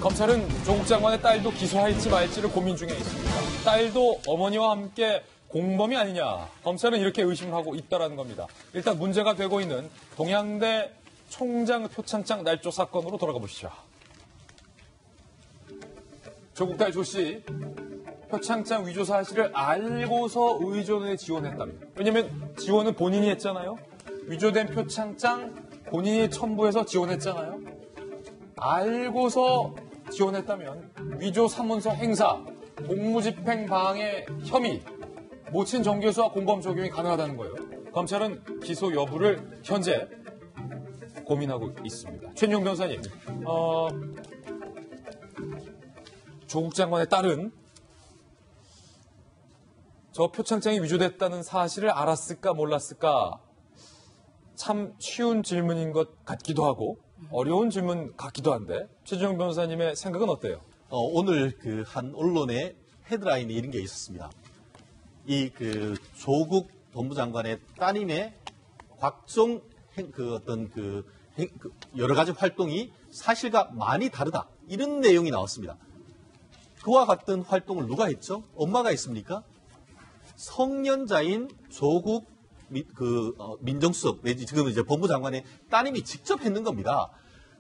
검찰은 조국 장관의 딸도 기소할지 말지를 고민 중에 있습니다. 딸도 어머니와 함께 공범이 아니냐. 검찰은 이렇게 의심을 하고 있다는 겁니다. 일단 문제가 되고 있는 동양대 총장 표창장 날조 사건으로 돌아가 보시죠. 조국 딸 조 씨, 표창장 위조 사실을 알고서 의존에 지원했다며. 왜냐면 지원은 본인이 했잖아요. 위조된 표창장 본인이 첨부해서 지원했잖아요. 알고서 지원했다면 위조 사문서 행사, 공무집행 방해 혐의, 모친 정교수와 공범 적용이 가능하다는 거예요. 검찰은 기소 여부를 현재 고민하고 있습니다. 최인용 변호사님, 조국 장관의 딸은 저 표창장이 위조됐다는 사실을 알았을까 몰랐을까 참 쉬운 질문인 것 같기도 하고 어려운 질문 같기도 한데 최진용 변호사님의 생각은 어때요? 오늘 그 한 언론의 헤드라인에 이런 게 있었습니다. 이 그 조국 법무장관의 따님의 각종 여러 가지 활동이 사실과 많이 다르다 이런 내용이 나왔습니다. 그와 같은 활동을 누가 했죠? 엄마가 했습니까? 성년자인 조국 민정수석 내지 지금 이제 법무장관의 따님이 직접 했는 겁니다.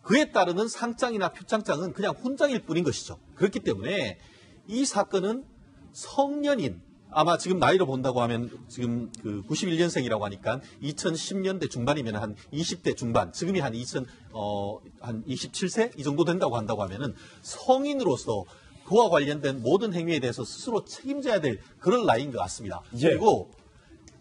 그에 따르는 상장이나 표창장은 그냥 훈장일 뿐인 것이죠. 그렇기 때문에 이 사건은 성년인 아마 지금 나이로 본다고 하면 지금 그 91년생이라고 하니까 2010년대 중반이면 한 20대 중반, 지금이 한 27세 이 정도 된다고 한다고 하면은 성인으로서 그와 관련된 모든 행위에 대해서 스스로 책임져야 될 그런 나이인 것 같습니다. 예. 그리고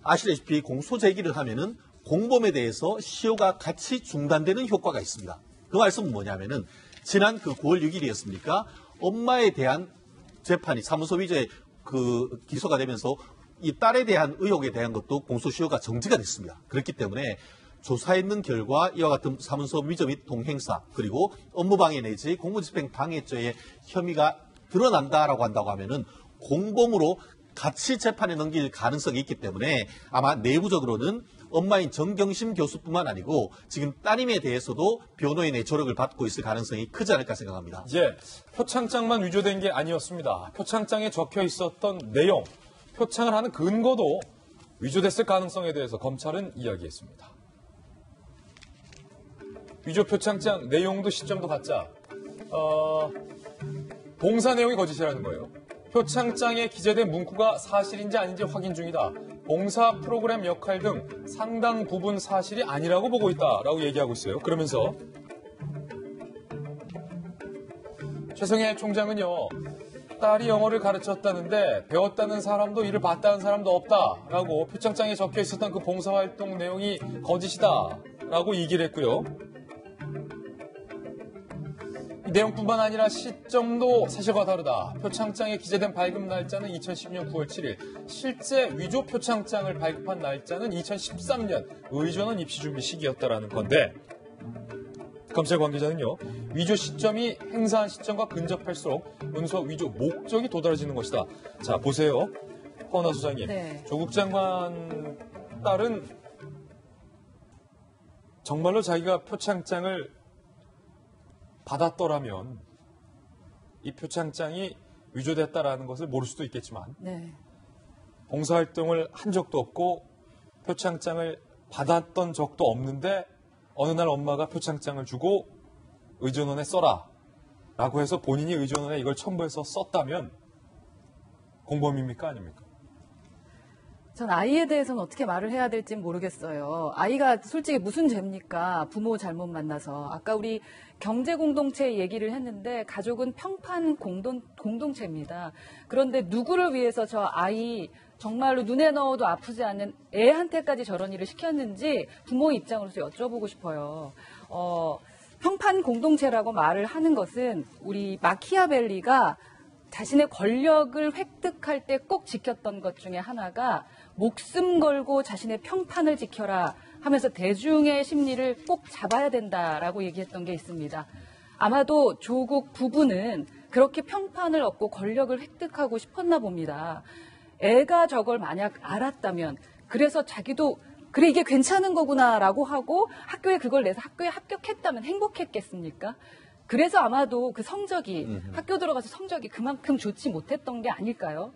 아시다시피 공소 제기를 하면은 공범에 대해서 시효가 같이 중단되는 효과가 있습니다. 그 말씀은 뭐냐면은 지난 그 9월 6일이었습니까? 엄마에 대한 재판이 사문서 위조에 기소가 되면서 이 딸에 대한 의혹에 대한 것도 공소시효가 정지가 됐습니다. 그렇기 때문에 조사했는 결과 이와 같은 사문서 위조 및 동행사 그리고 업무방해 내지 공무집행 방해죄의 혐의가 드러난다라고 한다고 하면은 공범으로 같이 재판에 넘길 가능성이 있기 때문에 아마 내부적으로는 엄마인 정경심 교수뿐만 아니고 지금 따님에 대해서도 변호인의 조력을 받고 있을 가능성이 크지 않을까 생각합니다. 예, 표창장만 위조된 게 아니었습니다. 표창장에 적혀 있었던 내용, 표창을 하는 근거도 위조됐을 가능성에 대해서 검찰은 이야기했습니다. 위조 표창장 내용도 시점도 가짜. 봉사 내용이 거짓이라는 거예요. 표창장에 기재된 문구가 사실인지 아닌지 확인 중이다. 봉사 프로그램 역할 등 상당 부분 사실이 아니라고 보고 있다라고 얘기하고 있어요. 그러면서 최성해 총장은요. 딸이 영어를 가르쳤다는데 배웠다는 사람도 일을 봤다는 사람도 없다라고 표창장에 적혀 있었던 그 봉사활동 내용이 거짓이다라고 얘기를 했고요. 내용뿐만 아니라 시점도 사실과 다르다. 표창장에 기재된 발급 날짜는 2010년 9월 7일. 실제 위조 표창장을 발급한 날짜는 2013년 의전원 입시준비 시기였다라는 건데 검찰 관계자는요. 위조 시점이 행사한 시점과 근접할수록 문서 위조 목적이 도드라지는 것이다. 자, 보세요. 허은하 소장님. 네. 조국 장관 딸은 정말로 자기가 표창장을 받았더라면 이 표창장이 위조됐다라는 것을 모를 수도 있겠지만 네. 봉사활동을 한 적도 없고 표창장을 받았던 적도 없는데 어느 날 엄마가 표창장을 주고 의전원에 써라 라고 해서 본인이 의전원에 이걸 첨부해서 썼다면 공범입니까 아닙니까? 전 아이에 대해서는 어떻게 말을 해야 될지 모르겠어요. 아이가 솔직히 무슨 죄입니까? 부모 잘못 만나서. 아까 우리 경제 공동체 얘기를 했는데 가족은 평판 공동체입니다. 그런데 누구를 위해서 저 아이 정말로 눈에 넣어도 아프지 않는 애한테까지 저런 일을 시켰는지 부모 입장으로서 여쭤보고 싶어요. 평판 공동체라고 말을 하는 것은 우리 마키아벨리가 자신의 권력을 획득할 때 꼭 지켰던 것 중에 하나가 목숨 걸고 자신의 평판을 지켜라 하면서 대중의 심리를 꼭 잡아야 된다라고 얘기했던 게 있습니다. 아마도 조국 부부는 그렇게 평판을 얻고 권력을 획득하고 싶었나 봅니다. 애가 저걸 만약 알았다면 그래서 자기도 그래 이게 괜찮은 거구나라고 하고 학교에 그걸 내서 학교에 합격했다면 행복했겠습니까? 그래서 아마도 그 성적이 학교 들어가서 성적이 그만큼 좋지 못했던 게 아닐까요?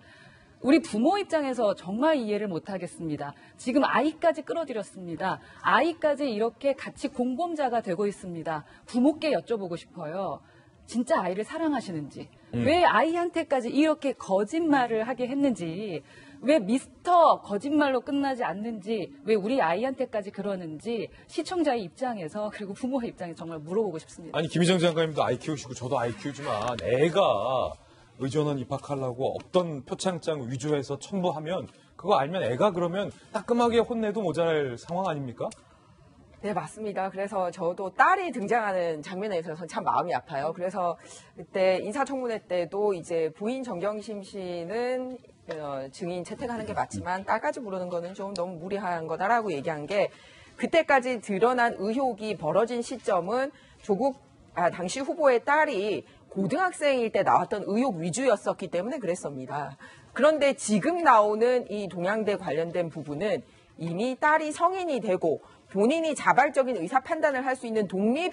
우리 부모 입장에서 정말 이해를 못하겠습니다. 지금 아이까지 끌어들였습니다. 아이까지 이렇게 같이 공범자가 되고 있습니다. 부모께 여쭤보고 싶어요. 진짜 아이를 사랑하시는지, 왜 아이한테까지 이렇게 거짓말을 하게 했는지, 왜 미스터 거짓말로 끝나지 않는지, 왜 우리 아이한테까지 그러는지 시청자의 입장에서 그리고 부모의 입장에서 정말 물어보고 싶습니다. 아니 김희정 장관님도 아이 키우시고 저도 아이 키우지만 애가 의전원 입학하려고 없던 표창장 위조해서 첨부하면 그거 알면 애가 그러면 따끔하게 혼내도 모자랄 상황 아닙니까? 네, 맞습니다. 그래서 저도 딸이 등장하는 장면에 있어서 참 마음이 아파요. 그래서 그때 인사청문회 때도 이제 부인 정경심 씨는 증인 채택하는 게 맞지만 딸까지 부르는 거는 좀 너무 무리한 거다라고 얘기한 게 그때까지 드러난 의혹이 벌어진 시점은 당시 후보의 딸이 고등학생일 때 나왔던 의혹 위주였었기 때문에 그랬습니다. 그런데 지금 나오는 이 동양대 관련된 부분은 이미 딸이 성인이 되고 본인이 자발적인 의사 판단을 할 수 있는 독립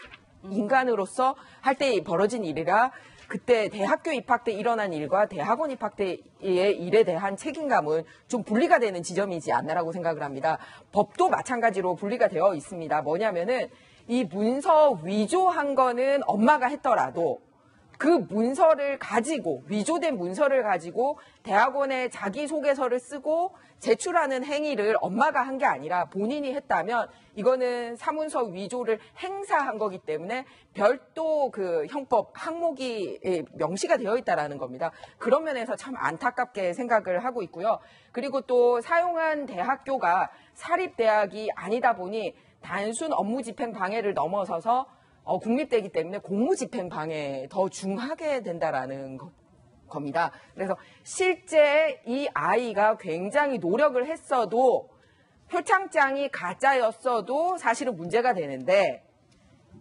인간으로서 할 때 벌어진 일이라 그때 대학교 입학 때 일어난 일과 대학원 입학 때의 일에 대한 책임감은 좀 분리가 되는 지점이지 않나라고 생각을 합니다. 법도 마찬가지로 분리가 되어 있습니다. 뭐냐면은 이 문서 위조한 거는 엄마가 했더라도 그 문서를 가지고 위조된 문서를 가지고 대학원에 자기소개서를 쓰고 제출하는 행위를 엄마가 한 게 아니라 본인이 했다면 이거는 사문서 위조를 행사한 거기 때문에 별도 그 형법 항목이 명시가 되어 있다라는 겁니다. 그런 면에서 참 안타깝게 생각을 하고 있고요. 그리고 또 사용한 대학교가 사립대학이 아니다 보니 단순 업무집행 방해를 넘어서서 국립대이기 때문에 공무집행 방해에 더 중하게 된다라는 겁니다. 그래서 실제 이 아이가 굉장히 노력을 했어도 표창장이 가짜였어도 사실은 문제가 되는데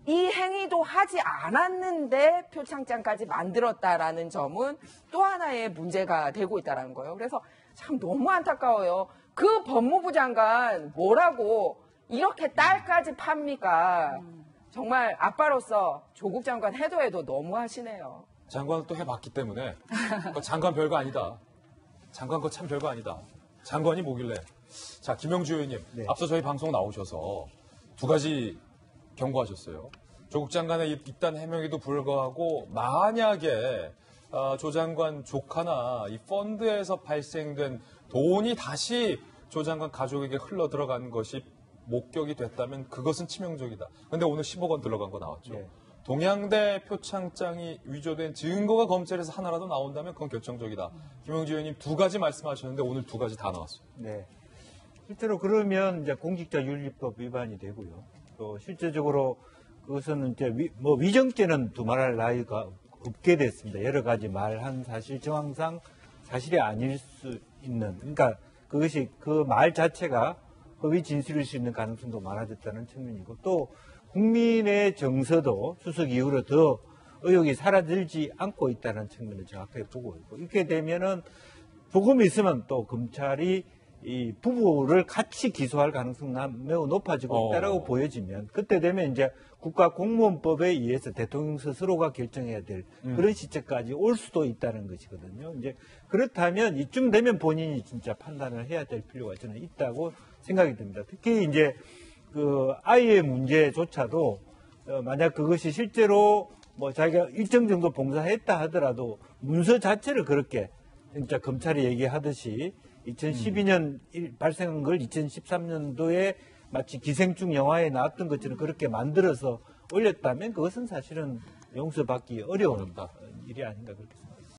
이 행위도 하지 않았는데 표창장까지 만들었다라는 점은 또 하나의 문제가 되고 있다는 거예요. 그래서 참 너무 안타까워요. 그 법무부 장관 뭐라고 이렇게 딸까지 팝니까? 정말 아빠로서 조국 장관 해도 너무하시네요. 장관은 또 해봤기 때문에 장관 별거 아니다. 장관 거 참 별거 아니다. 장관이 뭐길래. 자, 김영주 의원님. 네. 앞서 저희 방송 나오셔서 두 가지 경고하셨어요. 조국 장관의 입단 해명에도 불구하고 만약에 조 장관 조카나 이 펀드에서 발생된 돈이 다시 조 장관 가족에게 흘러 들어간 것이 목격이 됐다면 그것은 치명적이다. 그런데 오늘 10억 원 들어간 거 나왔죠. 네. 동양대 표창장이 위조된 증거가 검찰에서 하나라도 나온다면 그건 결정적이다. 김영주 의원님 두 가지 말씀하셨는데 오늘 두 가지 다 나왔어요. 네. 실제로 그러면 이제 공직자윤리법 위반이 되고요. 또 실제적으로 그것은 이제 위정죄는 두말할 나위가 없게 됐습니다. 여러 가지 말한 사실 정황상 사실이 아닐 수 있는. 그러니까 그것이 그 말 자체가 허위 진술일 수 있는 가능성도 많아졌다는 측면이고 또 국민의 정서도 추석 이후로 더 의혹이 사라지지 않고 있다는 측면을 정확하게 보고 있고 이렇게 되면은 부검이 있으면 또 검찰이 이 부부를 같이 기소할 가능성은 매우 높아지고 있다라고 보여지면 그때 되면 이제 국가공무원법에 의해서 대통령 스스로가 결정해야 될 그런 시점까지 올 수도 있다는 것이거든요. 이제 그렇다면 이쯤 되면 본인이 진짜 판단을 해야 될 필요가 저는 있다고 생각이 듭니다. 특히 이제 그 아이의 문제조차도 만약 그것이 실제로 뭐 자기가 일정 정도 봉사했다 하더라도 문서 자체를 그렇게 진짜 검찰이 얘기하듯이 2012년 발생한 걸 2013년도에 마치 기생충 영화에 나왔던 것처럼 그렇게 만들어서 올렸다면 그것은 사실은 용서받기 어려운 일이 아닌가 그렇게 생각합니다.